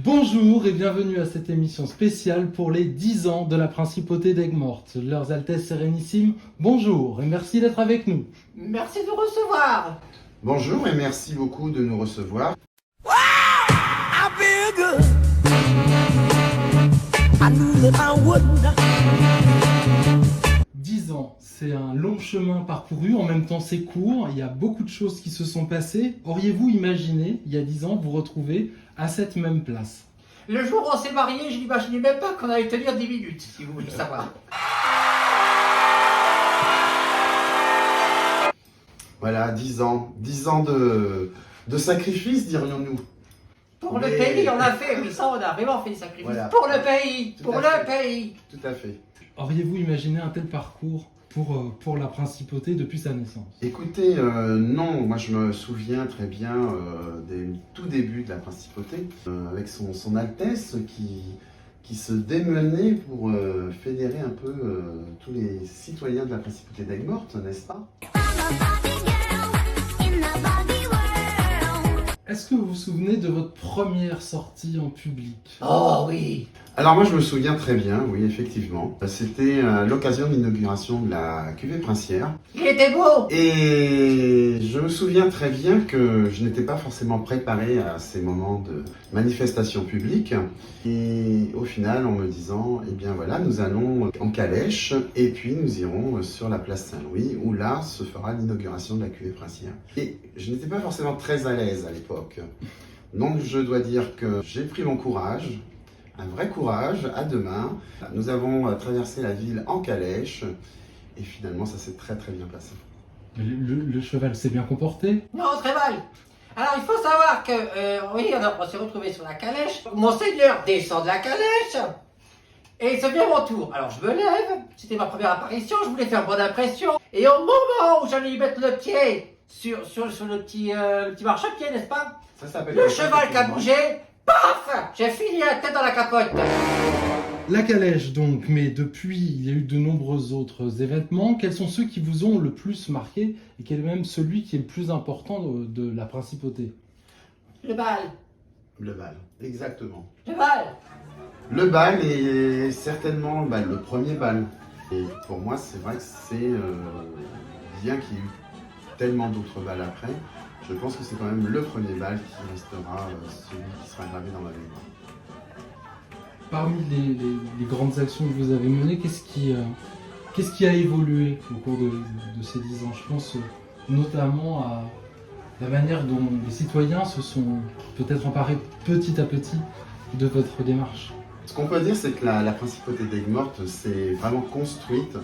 Bonjour et bienvenue à cette émission spéciale pour les 10 ans de la Principauté d'Aigues-Mortes. Leurs Altesses Sérénissimes, bonjour et merci d'être avec nous. Merci de nous recevoir. Bonjour et merci beaucoup de nous recevoir. 10 ans, c'est un long chemin parcouru, en même temps c'est court, il y a beaucoup de choses qui se sont passées. Auriez-vous imaginé, il y a 10 ans, vous retrouver à cette même place? Le jour où on s'est mariés, je n'imaginais même pas qu'on allait tenir 10 minutes, si vous voulez savoir. Voilà, 10 ans. 10 ans de sacrifice, dirions-nous. Pour le pays, on a fait, oui, ça, on a vraiment fait des sacrifices. Voilà. Pour le pays, Tout pour à le fait. pays. Tout à fait. Auriez-vous imaginé un tel parcours pour la Principauté depuis sa naissance? Écoutez, non, moi je me souviens très bien des tout débuts de la Principauté, avec son Altesse qui se démenait pour fédérer un peu tous les citoyens de la Principauté d'Aigues-Mortes, n'est-ce pas? Est-ce que vous vous souvenez de votre première sortie en public? Oh oui. Alors moi je me souviens très bien, oui effectivement. C'était à l'occasion de l'inauguration de la cuvée princière. Il était beau. Et je me souviens très bien que je n'étais pas forcément préparé à ces moments de manifestation publique. Et au final, en me disant, eh bien voilà, nous allons en calèche et puis nous irons sur la place Saint-Louis où là se fera l'inauguration de la cuvée princière. Et je n'étais pas forcément très à l'aise à l'époque. Donc je dois dire que j'ai pris mon courage, un vrai courage, à deux mains. Nous avons traversé la ville en calèche et finalement ça s'est très très bien passé. Le cheval s'est bien comporté? Non, très mal. Alors, il faut savoir que, oui, on s'est retrouvés sur la calèche. Monseigneur descend de la calèche. Et ça vient mon tour. Alors, je me lève. C'était ma première apparition. Je voulais faire bonne impression. Et au moment où j'allais y mettre le pied sur le petit marchepied, n'est-ce pas? Ça s'appelle Le cheval qui a bougé. Paf! J'ai fini la tête dans la capote. La calèche donc, mais depuis il y a eu de nombreux autres événements. Quels sont ceux qui vous ont le plus marqué et quel est même celui qui est le plus important de la Principauté? Le bal. Le bal, exactement. Le bal. Le bal est certainement le premier bal. Et pour moi, c'est vrai que c'est bien qu'il y ait eu tellement d'autres bals après. Je pense que c'est quand même le premier bal qui restera celui qui sera gravé dans ma mémoire. Parmi les grandes actions que vous avez menées, qu'est-ce qui a évolué au cours de ces 10 ans? Je pense notamment à la manière dont les citoyens se sont peut-être emparés petit à petit de votre démarche. Ce qu'on peut dire, c'est que la Principauté d'Aigues-Mortes s'est vraiment construite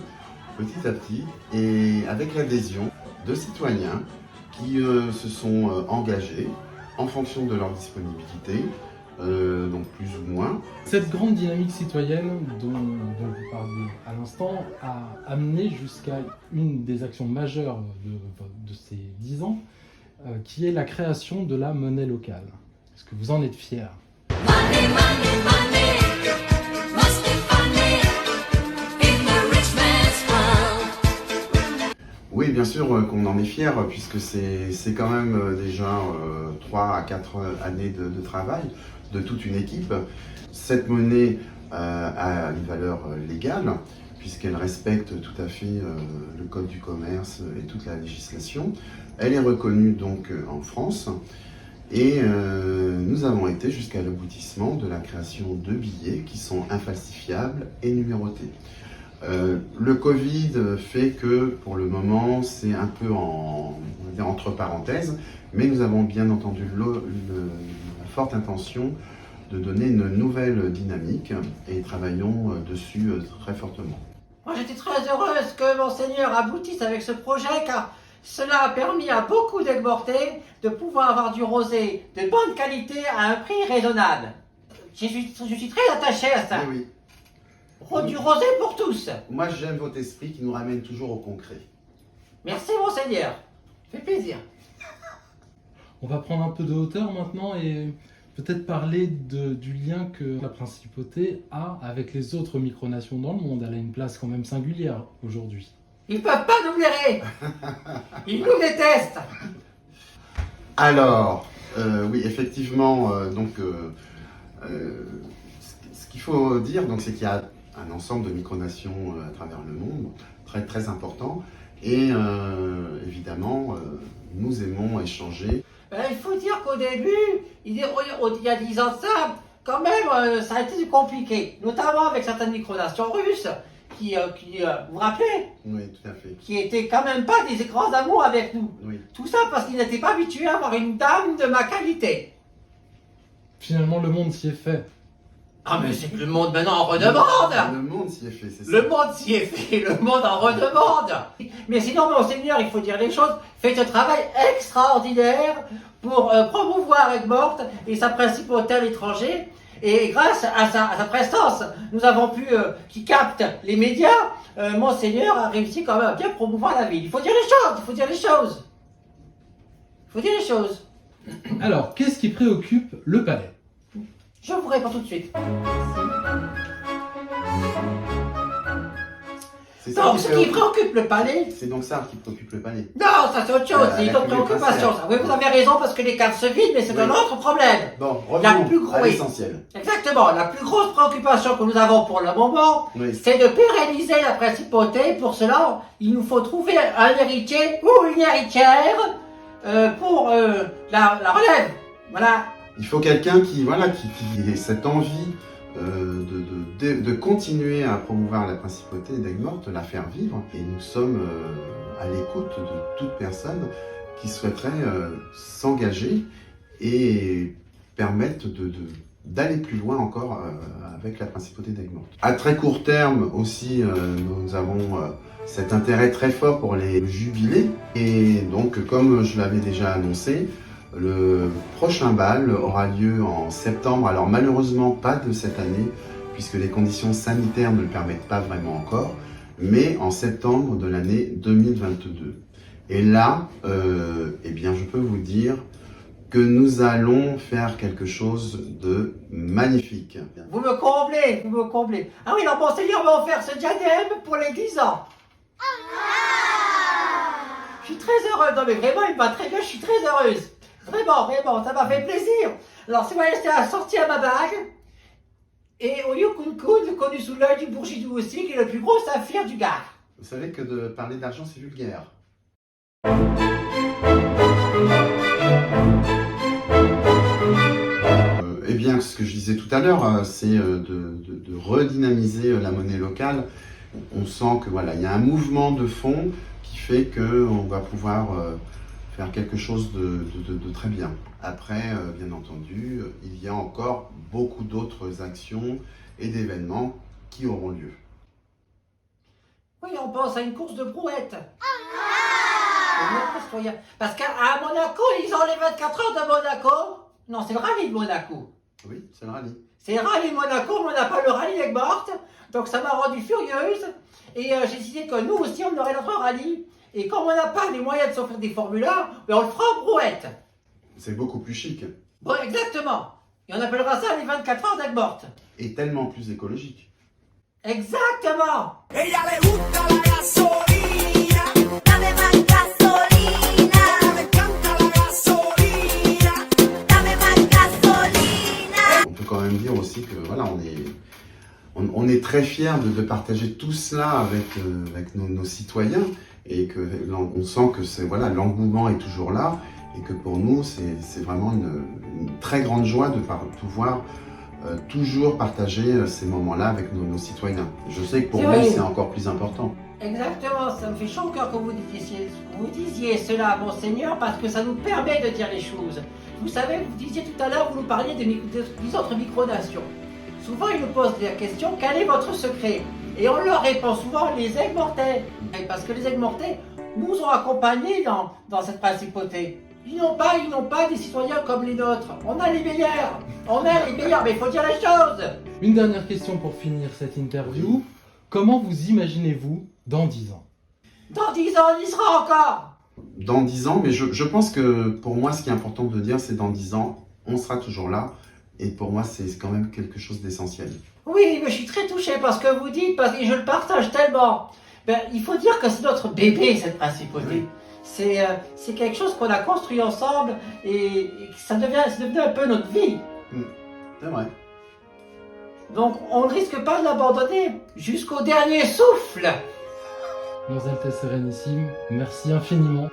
petit à petit et avec l'adhésion de citoyens qui se sont engagés en fonction de leur disponibilité, donc plus ou moins. Cette grande dynamique citoyenne dont vous parliez à l'instant a amené jusqu'à une des actions majeures de ces 10 ans, qui est la création de la monnaie locale. Est-ce que vous en êtes fiers? Money, money, money, must be funny in the rich man's world. Oui, bien sûr qu'on en est fier, puisque c'est quand même déjà 3 à 4 années de travail de toute une équipe. Cette monnaie a une valeur légale, puisqu'elle respecte tout à fait le code du commerce et toute la législation. Elle est reconnue donc en France. Et nous avons été jusqu'à l'aboutissement de la création de billets qui sont infalsifiables et numérotés. Le Covid fait que pour le moment c'est un peu on va dire entre parenthèses, mais nous avons bien entendu la forte intention de donner une nouvelle dynamique et travaillons dessus très fortement. Moi, j'étais très heureuse que Monseigneur aboutisse avec ce projet, car cela a permis à beaucoup d'Aigues-Mortais de pouvoir avoir du rosé de bonne qualité à un prix raisonnable. Je suis très attaché à ça. Oui, Du rosé pour tous. moi j'aime votre esprit qui nous ramène toujours au concret. Merci, Monseigneur. Ça fait plaisir. On va prendre un peu de hauteur maintenant et peut-être parler du lien que la Principauté a avec les autres micronations dans le monde. Elle a une place quand même singulière aujourd'hui. Ils peuvent pas nous blairer. Ils nous détestent. Alors, oui, effectivement, Ce qu'il faut dire, donc, c'est qu'il y a un ensemble de micronations à travers le monde, très très important, et évidemment, nous aimons échanger. Il faut dire qu'au début, il y a 10 ans de ça, quand même, ça a été compliqué, notamment avec certaines micronations russes, qui vous vous rappelez, Oui, tout à fait. qui étaient quand même pas des grands amours avec nous. Oui. Tout ça parce qu'ils n'étaient pas habitués à avoir une dame de ma qualité. Finalement, le monde s'y est fait. Ah mais c'est que le monde maintenant en redemande. Le monde s'y est fait, c'est ça. Le monde s'y est fait, le monde en redemande. Mais sinon, monseigneur, il faut dire les choses, fait un travail extraordinaire pour promouvoir Aigues-Mortes et sa principauté à l'étranger. Et grâce à sa prestance, nous avons pu, qui capte les médias, monseigneur a réussi quand même à bien promouvoir la ville. Il faut dire les choses, il faut dire les choses. Il faut dire les choses. Alors, qu'est-ce qui préoccupe le palais? Je vous réponds tout de suite. C'est ça Donc, qui ce qui préoccupe le palais, C'est donc ça qui préoccupe le palais. non, ça c'est autre chose, c'est une autre préoccupation. Ça. Oui, vous avez raison parce que les caves se vident, mais c'est Oui. un autre problème. Bon, La revenons plus à oui. l'essentiel. Exactement, la plus grosse préoccupation que nous avons pour le moment, Oui. c'est de pérenniser la principauté. Pour cela, il nous faut trouver un héritier ou une héritière pour la relève. Voilà. Il faut quelqu'un qui ait cette envie de continuer à promouvoir la principauté d'Aigues-Mortes, la faire vivre. Et nous sommes à l'écoute de toute personne qui souhaiterait s'engager et permettre d'aller plus loin encore avec la principauté d'Aigues-Mortes. À très court terme aussi, nous avons cet intérêt très fort pour les jubilés. Et donc, comme je l'avais déjà annoncé, le prochain bal aura lieu en septembre, alors malheureusement pas de cette année, puisque les conditions sanitaires ne le permettent pas vraiment encore, mais en septembre de l'année 2022. Et là, eh bien, je peux vous dire que nous allons faire quelque chose de magnifique. Vous me comblez, vous me comblez. Ah oui, alors monseigneur m'a offert ce diadème pour les 10 ans. Je suis très heureuse, non mais vraiment il me va très bien, je suis très heureuse. Vraiment, vraiment, ça m'a fait plaisir. Alors c'est moi, c'est assorti à ma bague. Et au Yukunkun, connu sous l'œil du Bourgidou aussi, qui est le plus gros saphir du Gard. Vous savez que de parler d'argent, c'est vulgaire. Eh bien, ce que je disais tout à l'heure, c'est de redynamiser la monnaie locale. On sent que voilà, il y a un mouvement de fond qui fait qu'on va pouvoir faire quelque chose de très bien. Après, bien entendu, il y a encore beaucoup d'autres actions et d'événements qui auront lieu. Oui, on pense à une course de brouette. Parce qu'à Monaco, ils ont les 24 heures de Monaco. Non, c'est le rallye de Monaco. Oui, c'est le rallye. C'est le rallye de Monaco, mais on n'a pas le rallye Aigues-Mortes. Donc ça m'a rendu furieuse. Et j'ai décidé que nous aussi, on aurait notre rallye. Et comme on n'a pas les moyens de s'offrir des formulaires, ben on le fera en brouette. C'est beaucoup plus chic Bon, exactement. Et on appellera ça les 24 heures d'Aigues-Mortes. et tellement plus écologique. Exactement. Ella le gusta la gasolina, Dame más gasolina, le encanta la gasolina. dame más gasolina. On peut quand même dire aussi que voilà, on est très fiers de partager tout cela avec nos citoyens et que on sent que c'est voilà, l'engouement est toujours là et que pour nous c'est vraiment une très grande joie de pouvoir toujours partager ces moments-là avec nos citoyens. Je sais que pour C'est nous vrai. c'est encore plus important. Exactement, ça me fait chaud au cœur que vous disiez cela, monseigneur, parce que ça nous permet de dire les choses. Vous savez, vous disiez tout à l'heure, vous nous parliez des autres micronations. Souvent, ils nous posent la question, quel est votre secret? Et on leur répond souvent, les Aigues-Mortais. Parce que les Aigues-Mortais nous ont accompagnés dans cette principauté. Ils n'ont pas des citoyens comme les nôtres. On a les meilleurs, mais il faut dire les choses. Une dernière question pour finir cette interview. Comment vous imaginez-vous dans 10 ans? Dans 10 ans, on y sera encore. Dans 10 ans, mais je pense que pour moi ce qui est important de dire c'est dans 10 ans, on sera toujours là et pour moi c'est quand même quelque chose d'essentiel. Oui, mais je suis très touché par ce que vous dites, parce que je le partage tellement. Ben, il faut dire que c'est notre bébé, cette principauté. Oui. C'est quelque chose qu'on a construit ensemble et c'est devenu un peu notre vie. C'est vrai. Donc on ne risque pas de l'abandonner jusqu'au dernier souffle. Leurs Altesses Sérénissimes, merci infiniment.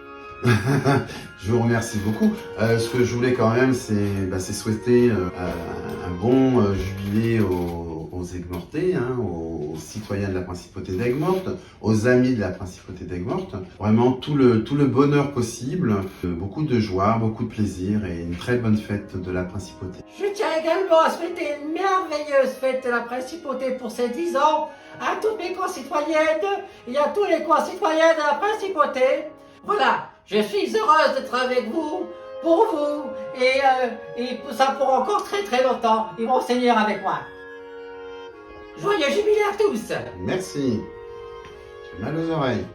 Je vous remercie beaucoup. Ce que je voulais quand même, c'est souhaiter un bon jubilé aux Aigues-Mortes, hein, aux citoyens de la Principauté d'Aigues-Mortes, aux amis de la Principauté d'Aigues-Mortes. Vraiment tout le bonheur possible, beaucoup de joie, beaucoup de plaisir et une très bonne fête de la Principauté. Je tiens également à souhaiter une merveilleuse fête de la Principauté pour ses 10 ans à toutes mes concitoyennes et à tous les concitoyens de la Principauté. Voilà, je suis heureuse d'être avec vous, pour vous, et ça pour encore très très longtemps, et mon Seigneur avec moi. Joyeux jubilé à tous! Merci. J'ai mal aux oreilles.